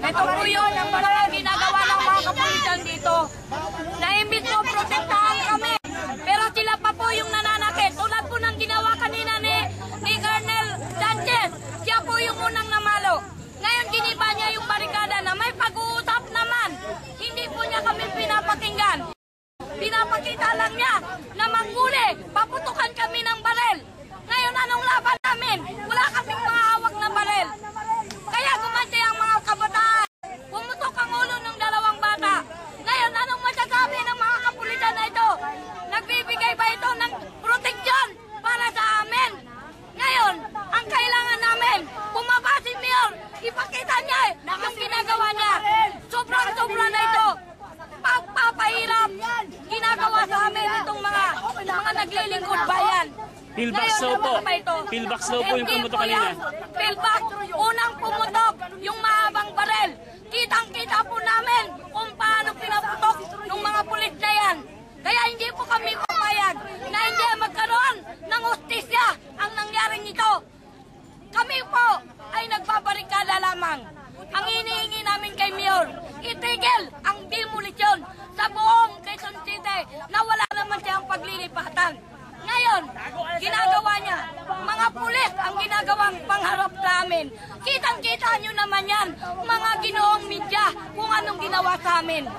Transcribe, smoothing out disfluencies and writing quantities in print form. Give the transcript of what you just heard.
Ito po yun ang mga ginagawa ng mga kapulisan dito. Naimbis po protektahan kami. Pero sila pa po yung nananakit. Tulad po ng ginawa kanina ni Colonel Sanchez. Siya po yung unang namalo. Ngayon giniba niya yung barikada na may pag-uusap naman. Hindi po niya kami pinapakinggan. Pinapakita lang niya na manghuli. Paputukan kami ng barel. Ngayon anong laban namin? Wala kaming mga hawak na barel. Kaya gumanti ang mga kabataan. Pumutok ang ulo ng dalawang bata. Ngayon, anong masasabi ng mga kapulisan na ito? Nagbibigay ba ito ng proteksyon para sa amin? Ngayon, ang kailangan namin, bumaba si Mayor, ipakita niya yung ginagawa niya. Sobrang-sobra na ito. Pagpapahirap, ginagawa sa amin itong mga naglilingkod bayan. Pillbox daw po. Pillbox daw po yung pumutok kanina. Pillbox, unang pumutok yung mahabang barel. Kitang-kita po namin kung paano pinaputok ng mga pulis na yan. Kaya hindi po kami papayag na hindi magkaroon ng hustisya ang nangyaring ito. Kami po ay nagbabarikada lamang. Ang hinihingi namin kay Mayor, itigil ang demolisyon sa buong Quezon City na wala naman siyang paglilipatan. Ngayon, ginagawa niya, mga pulis ang ginagawang pangharap namin. Kitang-kita nyo naman yan, mga ginoong media, kung anong ginawa sa amin.